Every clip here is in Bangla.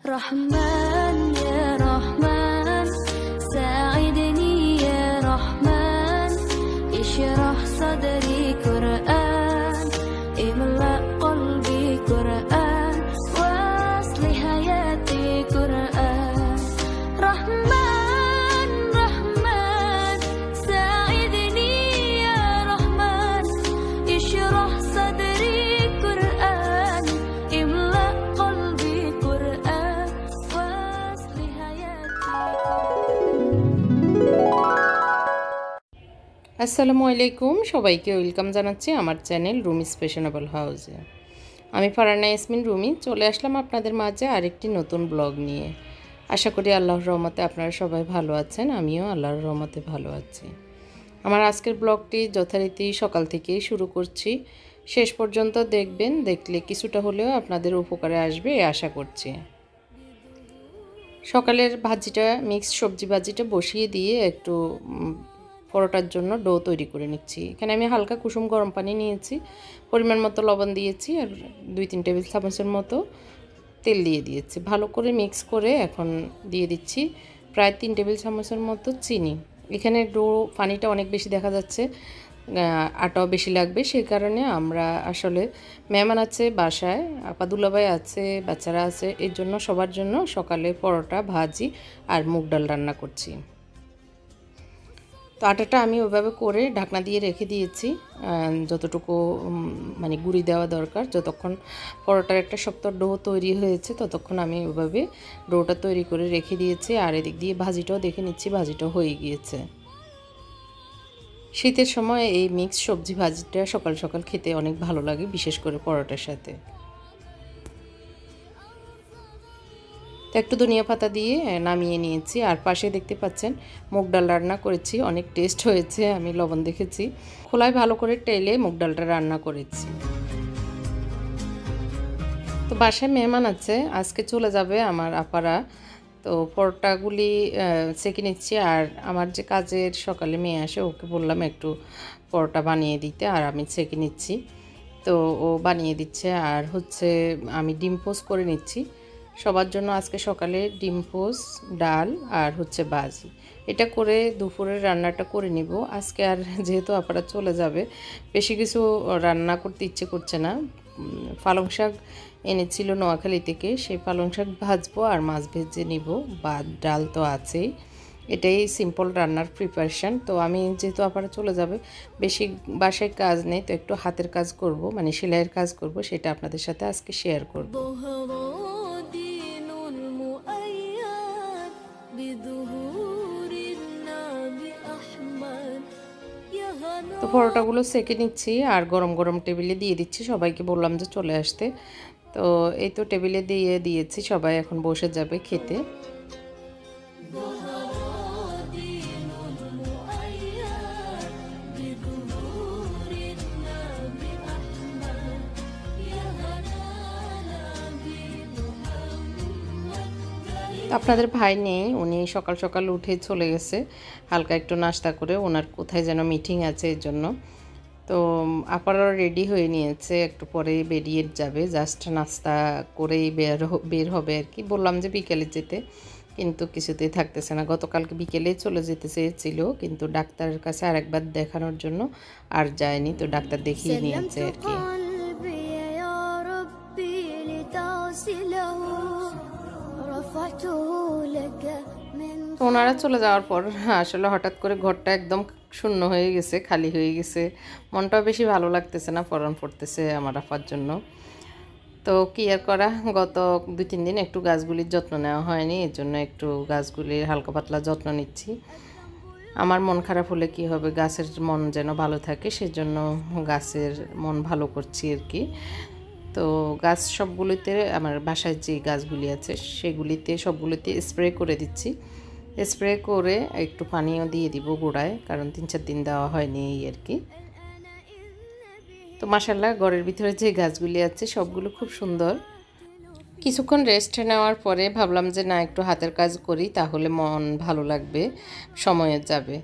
رحمن يا رحمن ساعدني يا رحمن اشرح صدري قرآن املأ قلبي قرآن واصلح حياتي قرآن رحمن رحمن ساعدني يا رحمن اشرح صدري قرآن املأ قلبي قرآن واصلح حياتي আসসালামু আলাইকুম সবাইকে ওয়েলকাম জানাচ্ছি আমার চ্যানেল রুমিস ফ্যাশনেবল হাউসে। আমি ফারহানা ইয়াসমিন রুমি চলে আসলাম আপনাদের মাঝে আরেকটি নতুন ব্লগ নিয়ে। আশা করি আল্লাহর রহমতে আপনারা সবাই ভালো আছেন, আমিও আল্লাহর রহমতে ভালো আছি। আমার আজকের ব্লগটি যথারীতি সকাল থেকেই শুরু করছি, শেষ পর্যন্ত দেখবেন, দেখলে কিছুটা হলেও আপনাদের উপকারে আসবে এই আশা করছি। সকালের ভাজিটা মিক্সড সবজি ভাজিটা বসিয়ে দিয়ে একটু পরোটার জন্য ডো তৈরি করে নিচ্ছি। এখানে আমি হালকা কুসুম গরম পানি নিয়েছি, পরিমাণ মতো লবণ দিয়েছি আর 2-3 টেবিল চামচের মতো তেল দিয়ে দিয়েছি। ভালো করে মিক্স করে এখন দিয়ে দিচ্ছি প্রায় 3 টেবিল চামচের মতো চিনি। এখানে ডো পানিটা অনেক বেশি দেখা যাচ্ছে, আটাও বেশি লাগবে, সেই কারণে আমরা আসলে মেহমান আছে বাসায়, আপা দুলাভাই আছে, বাচ্চারা আছে, এর জন্য সবার জন্য সকালে পরোটা ভাজি আর মুগ ডাল রান্না করছি। তো আটাটা আমি ওইভাবে করে ঢাকনা দিয়ে রেখে দিয়েছি, যতটুকু মানে গুঁড়ি দেওয়া দরকার। যতক্ষণ পরোটার একটা শক্ত ডো তৈরি হয়েছে ততক্ষণ আমি ওইভাবে ডোটা তৈরি করে রেখে দিয়েছি। আর এদিক দিয়ে ভাজিটাও দেখে নিচ্ছি, ভাজিটাও হয়ে গিয়েছে। শীতের সময় এই মিক্স সবজি ভাজিটা সকাল সকাল খেতে অনেক ভালো লাগে, বিশেষ করে পরোটার সাথে। তো একটু ধনিয়া পাতা দিয়ে নামিয়ে নিয়েছি। আর পাশে দেখতে পাচ্ছেন মুগ ডাল রান্না করেছি, অনেক টেস্ট হয়েছে, আমি লবণ দেখেছি। খোলায় ভালো করে টেলে মুগ ডালটা রান্না করেছি। তো বাসায় মেহমান আছে, আজকে চলে যাবে আমার আপারা। তো পরোটাগুলি সেঁকে নিচ্ছি। আর আমার যে কাজের সকালে মেয়ে আসে, ওকে বললাম একটু পরোটা বানিয়ে দিতে, আর আমি সেঁকে নিচ্ছি। তো ও বানিয়ে দিচ্ছে। আর হচ্ছে আমি ডিম পোস্ট করে নিচ্ছি সবার জন্য। আজকে সকালে ডিম পোস্ট, ডাল আর হচ্ছে ভাজি, এটা করে দুপুরের রান্নাটা করে নিব আজকে। আর যেহেতু আপনারা চলে যাবে, বেশি কিছু রান্না করতে ইচ্ছে করছে না। পালং শাক এনেছিল নোয়াখালী থেকে, সেই পালং শাক ভাজবো আর মাছ ভেজে নিব, বা ডাল তো আছেই। এটাই সিম্পল রান্নার প্রিপারেশান। তো আমি যেহেতু আপনারা চলে যাবে, বেশি বাসায় কাজ নেই, তো একটু হাতের কাজ করব, মানে সেলাইয়ের কাজ করব, সেটা আপনাদের সাথে আজকে শেয়ার করব। তো পরোটাগুলো সেঁকে নিচ্ছি আর গরম গরম টেবিলে দিয়ে দিচ্ছি। সবাইকে বললাম যে চলে আসতে, তো এই তো টেবিলে দিয়ে দিয়েছি, সবাই এখন বসে যাবে খেতে। আপনাদের ভাই নেই, উনি সকাল সকাল উঠে চলে গেছে হালকা একটু নাস্তা করে, ওনার কোথায় যেন মিটিং আছে এর জন্য। তো আপারাও রেডি হয়ে নিয়েছে, একটু পরে বেরিয়ে যাবে, জাস্ট নাস্তা করেই বের হবে আর কি। বললাম যে বিকেলে যেতে, কিন্তু কিছুতেই থাকতেছে না। গতকালকে বিকেলে চলে যেতে চেয়েছিল, কিন্তু ডাক্তারের কাছে আরেকবার দেখানোর জন্য আর যায়নি, তো ডাক্তার দেখিয়ে নিয়েছে আর কি। তো ওনারা চলে যাওয়ার পর আসলে হঠাৎ করে ঘরটা একদম শূন্য হয়ে গেছে, খালি হয়ে গেছে। মনটাও বেশি ভালো লাগতেছে না, পরাণ পড়তেছে আমার আপার জন্য। তো কি আর করা, গত 2-3 দিন একটু গাছগুলির যত্ন নেওয়া হয়নি, এর জন্য একটু গাছগুলির হালকা পাতলা যত্ন নিচ্ছি। আমার মন খারাপ হলে কি হবে, গাছের মন যেন ভালো থাকে, সেজন্য গাছের মন ভালো করছি আর কি। তো গাছ সবগুলিতে, আমার বাসায় যে গাছগুলি আছে সেগুলিতে সবগুলিতে স্প্রে করে দিচ্ছি। স্প্রে করে একটু পানিও দিয়ে দিব গোড়ায়, কারণ 3-4 দিন দেওয়া হয়নি এই আর কি। তো মাশাআল্লাহ ঘরের ভিতরে যে গাছগুলি আছে সবগুলো খুব সুন্দর। কিছুক্ষণ রেস্ট নেওয়ার পরে ভাবলাম যে না, একটু হাতের কাজ করি, তাহলে মন ভালো লাগবে, সময় যাবে।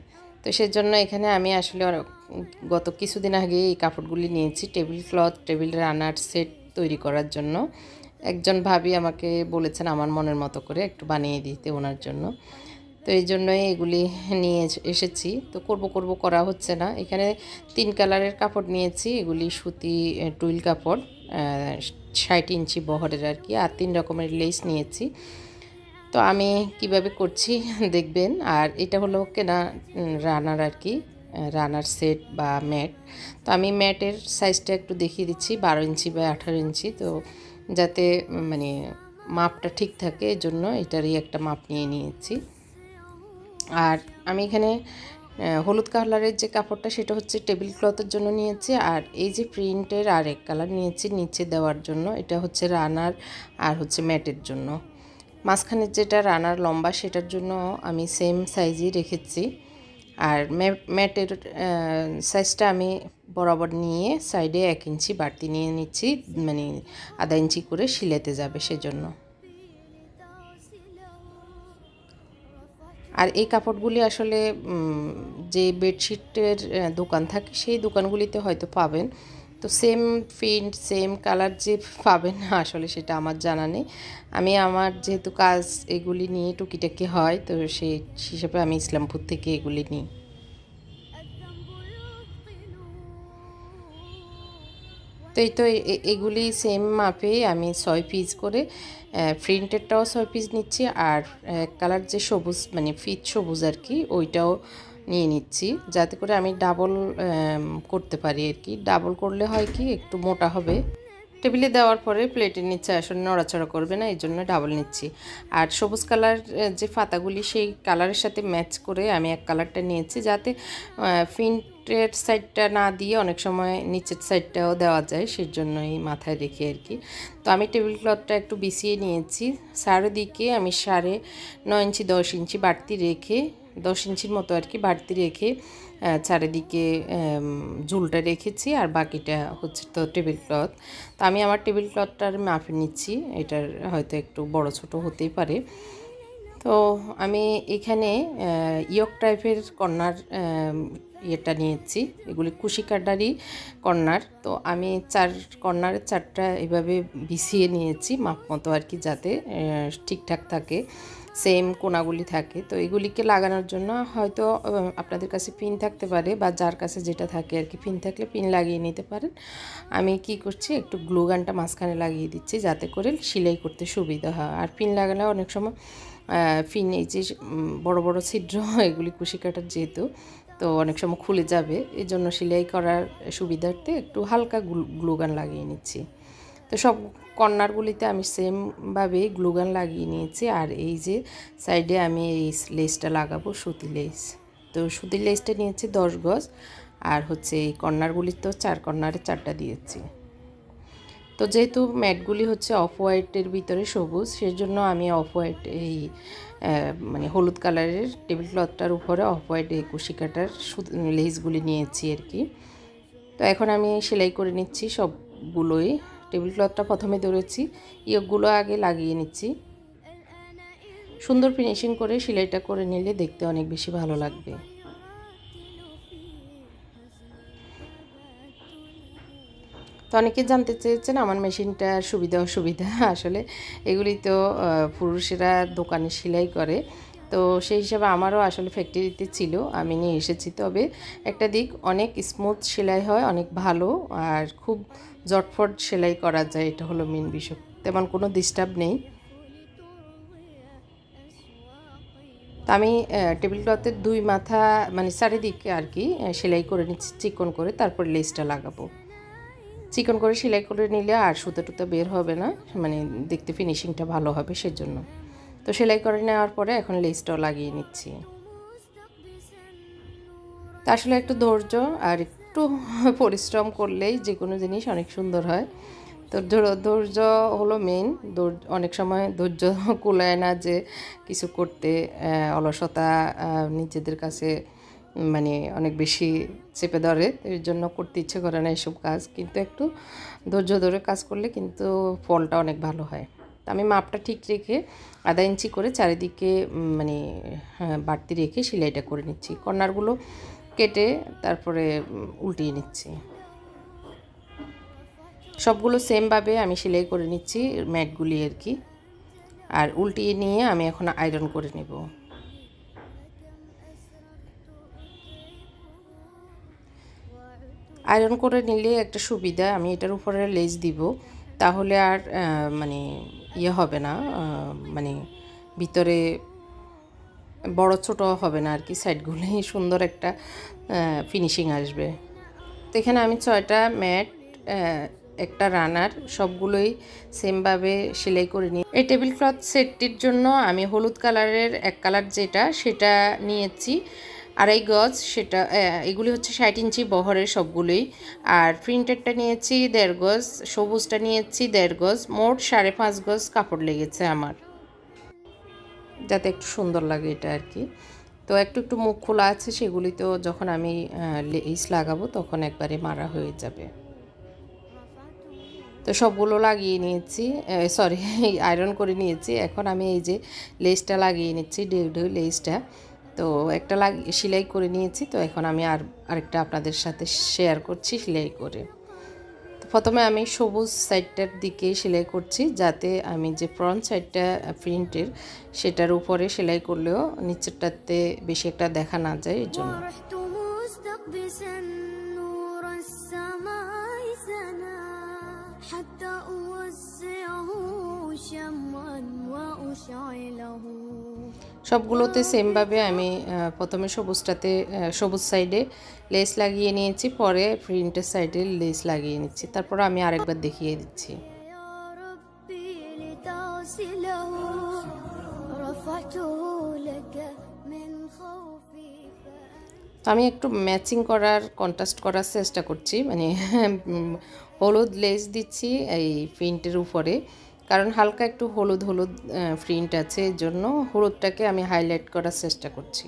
তো সেজন্য এখানে আমি আসলে গত কিছুদিন আগে এই কাপড়গুলি নিয়েছি, table cloth, table runner set তৈরি করার জন্য। একজন ভাবি আমাকে বলেছেন আমার মনের মতো করে একটু বানিয়ে দিতে ওনার জন্য। তো এই জন্যই এগুলি নিয়ে এসেছি। তো করব করা হচ্ছে না। এখানে 3 কালারের কাপড় নিয়েছি। এগুলি সুতি টুইল কাপড় 60 ইঞ্চি বহরের আর কি, আর 3 রকমের লেস নিয়েছি। তো আমি কিভাবে করছি দেখবেন। আর এটা হলো কেনা রানার আর কি, রানার সেট বা ম্যাট। তো আমি ম্যাটের সাইজটা একটু দেখিয়ে দিচ্ছি, 12 ইঞ্চি বা 18 ইঞ্চি। তো যাতে মানে মাপটা ঠিক থাকে এজন্য এটারই একটা মাপ নিয়ে নিয়েছি। আর আমি এখানে হলুদ কালারের যে কাপড়টা সেটা হচ্ছে টেবিল ক্লথের জন্য নিয়েছি। আর এই যে প্রিন্টের আরেক কালার নিয়েছি নিচে দেওয়ার জন্য, এটা হচ্ছে রানার আর হচ্ছে ম্যাটের জন্য। মাঝখানের যেটা রানার লম্বা সেটার জন্য আমি সেম সাইজই রেখেছি। আর ম্যাটের সাইজটা আমি বরাবর নিয়ে সাইডে 1 ইঞ্চি বাড়তি নিয়ে নিচ্ছি, মানে আধা ইঞ্চি করে সিলাতে যাবে সেজন্য। আর এই কাপড়গুলি আসলে যে বেডশিটের দোকান থাকে সেই দোকানগুলিতে হয়তো পাবেন। তো সেম প্রিন্ট সেম কালার যে পাবেন আসলে সেটা আমার জানা নেই। আমি আমার যেহেতু কাজ এগুলি নিয়ে টুকিটাকি হয়, তো সেই হিসেবে আমি ইসলামপুর থেকে এগুলি নিই। তো এই তো এগুলি সেম মাপে আমি 6 পিস করে, প্রিন্টেরটাও 6 পিস নিচ্ছি। আর কালার যে সবুজ মানে ফিট সবুজ আর কি, ওইটাও নিয়ে নিচ্ছি যাতে করে আমি ডাবল করতে পারি আর কি। ডাবল করলে হয় কি একটু মোটা হবে। টেবিলে দেওয়ার পরে প্লেটের নিচে আসলে নড়াচড়া করবে না, এই জন্য ডাবল নিচ্ছি। আর সবুজ কালার যে পাতাগুলি সেই কালারের সাথে ম্যাচ করে আমি এক কালারটা নিয়েছি, যাতে প্রিন্টের সাইডটা না দিয়ে অনেক সময় নিচের সাইডটাও দেওয়া যায়, সেজন্যই মাথায় রেখে আর কি। তো আমি টেবিল ক্লথটা একটু বিছিয়ে নিয়েছি। চারিদিকে আমি 9.5 ইঞ্চি 10 ইঞ্চি বাড়তি রেখে, 10 ইঞ্চির মতো আর কি বাড়তি রেখে চারিদিকে ঝুলটা রেখেছি। আর বাকিটা হচ্ছে তো টেবিল ক্লথ। তো আমি আমার টেবিল ক্লথটার মাপে নিচ্ছি, এটার হয়তো একটু বড় ছোট হতেই পারে। তো আমি এখানে ইয়ক টাইপের কর্নার ইয়েটা নিয়েছি, এগুলি কুশি কাটারই কর্নার। তো আমি 4 কর্নারের 4টা এভাবে বিছিয়ে নিয়েছি মাপ মতো আর কি, যাতে ঠিকঠাক থাকে, সেম কোনাগুলি থাকে। তো এগুলিকে লাগানোর জন্য হয়তো আপনাদের কাছে পিন থাকতে পারে, বা যার কাছে যেটা থাকে আর কি, পিন থাকলে পিন লাগিয়ে নিতে পারেন। আমি কি করছি একটু গ্লু গানটা মাঝখানে লাগিয়ে দিচ্ছি যাতে করে সেলাই করতে সুবিধা হয়। আর পিন লাগালে অনেক সময় পিন এই যে বড় বড় ছিদ্র এগুলি কুশি কাটার যেহেতু, তো অনেক সময় খুলে যাবে, এই জন্য সেলাই করার সুবিধার্থে একটু হালকা গ্লু গান লাগিয়ে নিচ্ছি। তো সব কর্নারগুলিতে আমি সেমভাবে গ্লু গান লাগিয়ে নিয়েছি। আর এই যে সাইডে আমি এই লেসটা লাগাবো, সুতি লেস। তো সুতির লেসটা নিয়েছি 10 গজ। আর হচ্ছে এই কর্নারগুলিতেও 4 কর্নারে 4টা দিয়েছি। তো যেহেতু ম্যাটগুলি হচ্ছে অফ হোয়াইটের ভিতরে সবুজ, সেজন্য আমি অফ হোয়াইট এই মানে হলুদ কালারের টেবিল ক্লথটার উপরে অফ হোয়াইট এই কুশি কাটার লেসগুলি নিয়েছি আর কি। তো এখন আমি সেলাই করে নিচ্ছি সবগুলোই। টেবিল ক্লথটা প্রথমে ধরেছি, ইয়োগগুলো আগে লাগিয়ে নিচ্ছি। সুন্দর ফিনিশিং করে সেলাইটা করে নিলে দেখতে অনেক বেশি ভালো লাগবে। তো অনেকে জানতে চেয়েছেন আমার মেশিনটার সুবিধা অসুবিধা। আসলে এগুলি তো পুরুষেরা দোকানে সেলাই করে, তো সেই হিসাবে আমারও আসলে ফ্যাক্টরিতে ছিল, আমি নিয়ে এসেছি। তবে একটা দিক, অনেক স্মুথ সেলাই হয়, অনেক ভালো, আর খুব জটফট সেলাই করা যায়, এটা হলো মেন বিষয়। তেমন কোনো ডিস্টার্ব নেই। তো আমি টেবিল ক্লথের 2 মাথা মানে চারিদিকে আর কি সেলাই করে নিচ্ছি চিকন করে, তারপর লেসটা লাগাবো। চিকন করে সেলাই করে নিলে আর সুতো টুতো বের হবে না, মানে দেখতে ফিনিশিংটা ভালো হবে সেজন্য। তো সেলাই করে নেওয়ার পরে এখন লেসটাও লাগিয়ে নিচ্ছি। তা আসলে একটু ধৈর্য আর একটু পরিশ্রম করলেই যে কোনো জিনিস অনেক সুন্দর হয়। তো ধৈর্য হলো মেন। অনেক সময় ধৈর্য কুলায় না যে কিছু করতে, অলসতা নিজেদের কাছে মানে অনেক বেশি চেপে ধরে, এর জন্য করতে ইচ্ছে করে না এসব কাজ। কিন্তু একটু ধৈর্য ধরে কাজ করলে কিন্তু ফলটা অনেক ভালো হয়। আমি মাপটা ঠিক রেখে আধা ইঞ্চি করে চারিদিকে মানে বাড়তি রেখে সেলাইটা করে নিচ্ছি। কর্নারগুলো কেটে তারপরে উল্টিয়ে নিচ্ছি। সবগুলো সেমভাবে আমি সেলাই করে নিচ্ছি ম্যাটগুলি আর কি। আর উল্টিয়ে নিয়ে আমি এখন আয়রন করে নেব। আয়রন করে নিলে একটা সুবিধা, আমি এটার উপরে লেস দিব, তাহলে আর মানে ইয়ে হবে না, মানে ভিতরে বড় ছোট হবে না আর কি, সাইডগুলোই সুন্দর একটা ফিনিশিং আসবে। তো এখানে আমি 6টা ম্যাট, একটা রানার সবগুলোই সেমভাবে সেলাই করে নিই। এই টেবিল ক্লথ সেটটির জন্য আমি হলুদ কালারের এক কালার যেটা সেটা নিয়েছি 2.5 গজ, সেটা এগুলি হচ্ছে 60 ইঞ্চি বহরের সবগুলোই। আর প্রিন্টেডটা নিয়েছি 1.5 গজ, সবুজটা নিয়েছি 1.5 গজ, মোট 5.5 গজ কাপড় লেগেছে আমার, যাতে একটু সুন্দর লাগে এটা আর কি। তো একটু একটু মুখ খোলা আছে, সেগুলি তো যখন আমি লেস লাগাবো তখন একবারে মারা হয়ে যাবে। তো সবগুলো লাগিয়ে নিয়েছি, সরি আয়রন করে নিয়েছি। এখন আমি এই যে লেসটা লাগিয়ে নিচ্ছি, ঢেউ লেসটা। তো একটা সেলাই করে নিয়েছি, তো এখন আমি আরেকটা আপনাদের সাথে শেয়ার করছি সেলাই করে। তো প্রথমে আমি সবুজ সাইডটার দিকে সেলাই করছি, যাতে আমি যে ফ্রন্ট সাইডটা প্রিন্টের সেটার উপরে সেলাই করলেও নিচেরটাতে বেশি একটা দেখা না যায় এর জন্য। সবগুলোতে সেমভাবে আমি প্রথমে সবুজ সাইডে লেস লাগিয়ে নিয়েছি, পরে প্রিন্টের সাইডে লেস লাগিয়ে নিচ্ছি, তারপর আমি আরেকবার দেখিয়ে দিচ্ছি। আমি একটু ম্যাচিং করার, কন্ট্রাস্ট করার চেষ্টা করছি, মানে হলুদ লেস দিচ্ছি এই প্রিন্টের উপরে, কারণ হালকা একটু হলুদ প্রিন্ট আছে, এর জন্য হলুদটাকে আমি হাইলাইট করার চেষ্টা করছি।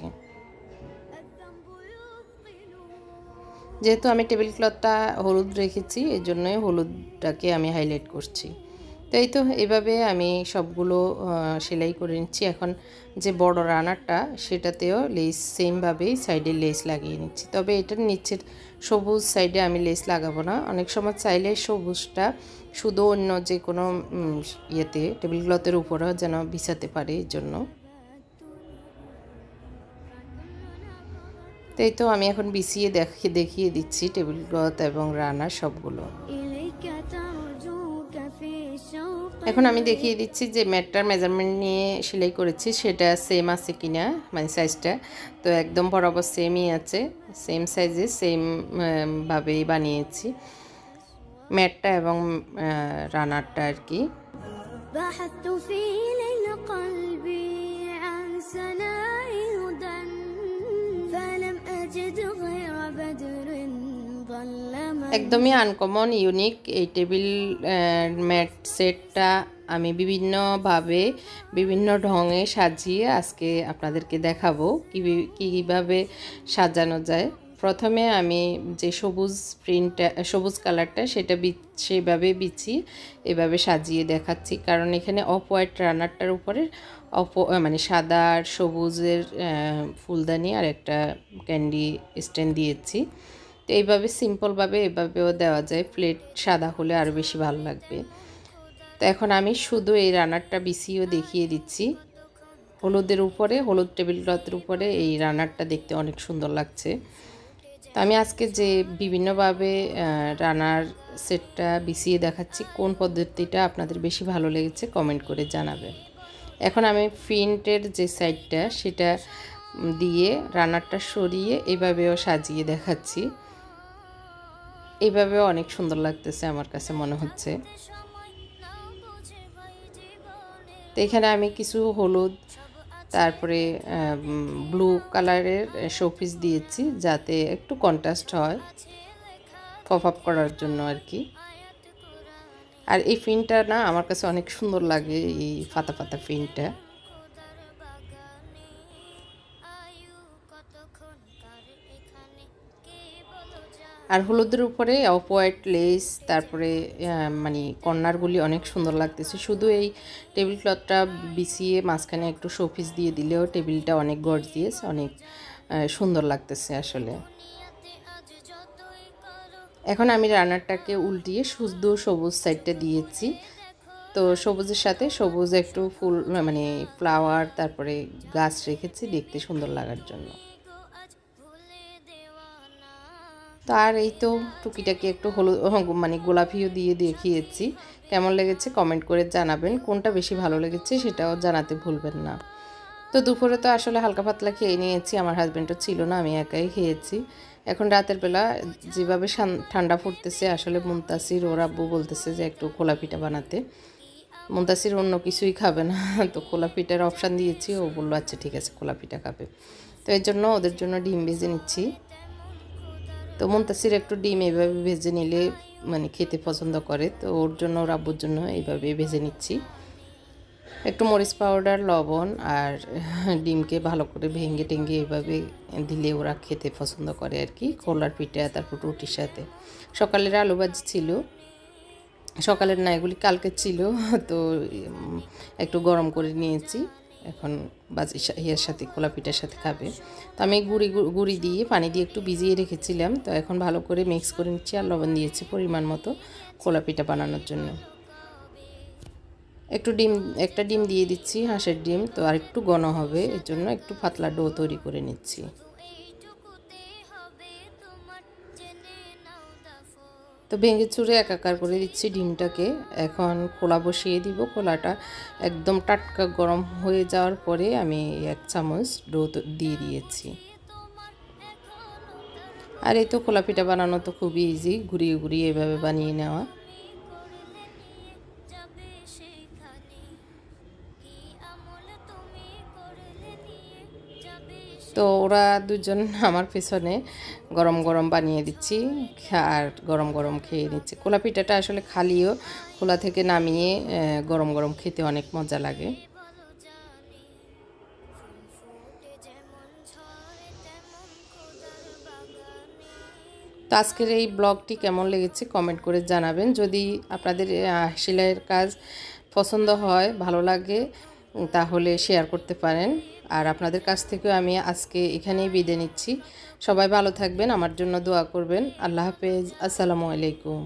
যেহেতু আমি টেবিল ক্লথটা হলুদ রেখেছি, এই জন্যই হলুদটাকে আমি হাইলাইট করছি। তো এই তো এভাবে আমি সবগুলো সেলাই করে নিচ্ছি। এখন যে বড় রানারটা সেটাতেও লেস সেমভাবেই সাইডে লেস লাগিয়ে নিচ্ছি, তবে এটার নিচের সবুজ সাইডে আমি লেস লাগাবো না। অনেক সময় চাইলে সবুজটা শুধু অন্য যে কোনো ইয়েতে টেবিল ক্লথের উপরেও যেন বিছাতে পারে, এই জন্য। তো এই তো আমি এখন বিছিয়ে দেখিয়ে দিচ্ছি টেবিল ক্লথ এবং রানার সবগুলো। এখন আমি দেখিয়ে দিচ্ছি যে ম্যাটটার মেজারমেন্ট নিয়ে সেলাই করেছি সেটা সেম আছে কিনা, মানে সাইজটা তো একদম বরাবর সেমই আছে, সেম সাইজে সেম ভাবেই বানিয়েছি ম্যাটটা এবং রানারটা আর কি। একদমই আনকমন ইউনিক এই টেবিল ম্যাট সেটটা আমি বিভিন্নভাবে বিভিন্ন ঢঙে সাজিয়ে আজকে আপনাদেরকে দেখাবো কীভাবে সাজানো যায়। প্রথমে আমি যে সবুজ কালারটা সেটা সেভাবে বিছিয়ে এভাবে সাজিয়ে দেখাচ্ছি, কারণ এখানে অফ হোয়াইট রানারটার উপরে মানে সাদা আর সবুজের ফুলদানি আর একটা ক্যান্ডি স্ট্যান্ড দিয়েছি। তো এইভাবে সিম্পলভাবে এভাবেও দেওয়া যায়, প্লেট সাদা হলে আরও বেশি ভালো লাগবে। তো এখন আমি শুধু এই রানারটা বিছিয়েও দেখিয়ে দিচ্ছি। হলুদের উপরে, হলুদ টেবিল ক্লথের উপরে এই রানারটা দেখতে অনেক সুন্দর লাগছে। তো আমি আজকে যে বিভিন্নভাবে রানার সেটটা বিছিয়ে দেখাচ্ছি, কোন পদ্ধতিটা আপনাদের বেশি ভালো লেগেছে কমেন্ট করে জানাবেন। এখন আমি প্রিন্টের যে সাইডটা সেটা দিয়ে রানারটা সরিয়ে এভাবেও সাজিয়ে দেখাচ্ছি। এইভাবেও অনেক সুন্দর লাগতেছে আমার কাছে মনে হচ্ছে। তো এখানে আমি কিছু হলুদ তারপরে ব্লু কালারের শোপিস দিয়েছি, যাতে একটু কন্ট্রাস্ট হয় পপ আপ করার জন্য আর কি। আর এই প্রিন্টটা না আমার কাছে অনেক সুন্দর লাগে, এই পাতা পাতা প্রিন্টটা। আর হলুদের উপরে অফ হোয়াইট লেস, তারপরে মানে কর্নারগুলি অনেক সুন্দর লাগতেছে। শুধু এই টেবিল ক্লথটা বিছিয়ে মাঝখানে একটু শোপিস দিয়ে দিলেও টেবিলটা অনেক গর্জিয়াস, অনেক সুন্দর লাগতেছে আসলে। এখন আমি রান্নাটাকে উল্টিয়ে শুধু সবুজ সাইডটা দিয়েছি। তো সবুজের সাথে সবুজ একটু ফুল মানে ফ্লাওয়ার তারপরে গাছ রেখেছি দেখতে সুন্দর লাগার জন্য। তো আর এই তো টুকিটাকে একটু হলুদ মানে গোলাপিও দিয়ে দেখিয়েছি। কেমন লেগেছে কমেন্ট করে জানাবেন, কোনটা বেশি ভালো লেগেছে সেটাও জানাতে ভুলবেন না। তো দুপুরে তো আসলে হালকা পাতলা খেয়ে নিয়েছি, আমার হাজব্যান্ডও ছিল না, আমি একাই খেয়েছি। এখন রাতের বেলা যেভাবে ঠান্ডা ফুটতেছে আসলে মুনতাসির ওর আব্বু বলতেছে যে একটু খোলা পিঠা বানাতে। মুনতাসির অন্য কিছুই খাবে না, তো খোলা পিঠার অপশান দিয়েছি, ও বললো আচ্ছা ঠিক আছে খোলা পিঠা খাবে। তো এর জন্য ওদের জন্য ডিম ভেজে নিচ্ছি। তো মুনতাসির একটু ডিম এইভাবে ভেজে নিলে মানে খেতে পছন্দ করে, তো ওর জন্য ওর আব্বুর জন্য এইভাবে ভেজে নিচ্ছি। একটু মরিচ পাউডার, লবণ আর ডিমকে ভালো করে ভেঙে টেঙ্গে এইভাবে দিলে ওরা খেতে পছন্দ করে আর কি, খোলার পিঠা তারপর রুটির সাথে। সকালের আলু ভাজি ছিল, সকালের না এগুলি কালকে ছিল, তো একটু গরম করে নিয়েছি। এখন বাজি ইয়ের সাথে খোলা পিঠার সাথে খাবে। তো আমি গুঁড়ি দিয়ে পানি দিয়ে একটু ভিজিয়ে রেখেছিলাম, তো এখন ভালো করে মিক্স করে নিচ্ছি আর লবণ দিয়েছি পরিমাণ মতো খোলা পিঠা বানানোর জন্য। একটা ডিম দিয়ে দিচ্ছি, হাঁসের ডিম, তো আর একটু ঘন হবে এর জন্য একটু পাতলা ডো তৈরি করে নিচ্ছি। তো ভেঙে চুরে একাকার করে দিচ্ছি ডিমটাকে। এখন খোলা বসিয়ে দিব, খোলাটা একদম টাটকা গরম হয়ে যাওয়ার পরে আমি 1 চামচ ডো দিয়ে দিয়েছি। আর এই তো খোলা পিঠা বানানো তো খুবই ইজি, ঘুরিয়ে ঘুরিয়ে এভাবে বানিয়ে নেওয়া। তো ওরা দুজন আমার পেছনে গরম গরম বানিয়ে দিচ্ছি আর গরম গরম খেয়ে নিচ্ছি। খোলা পিঠাটা আসলে খালিও খোলা থেকে নামিয়ে গরম গরম খেতে অনেক মজা লাগে। তো আজকের এই ব্লগটি কেমন লেগেছে কমেন্ট করে জানাবেন। যদি আপনাদের সেলাইয়ের কাজ পছন্দ হয়, ভালো লাগে, তাহলে শেয়ার করতে পারেন। আর আপনাদের কাছ থেকেও আমি আজকে এখানেই বিদায় নিচ্ছি। সবাই ভালো থাকবেন, আমার জন্য দোয়া করবেন। আল্লাহ হাফেজ, আসসালামু আলাইকুম।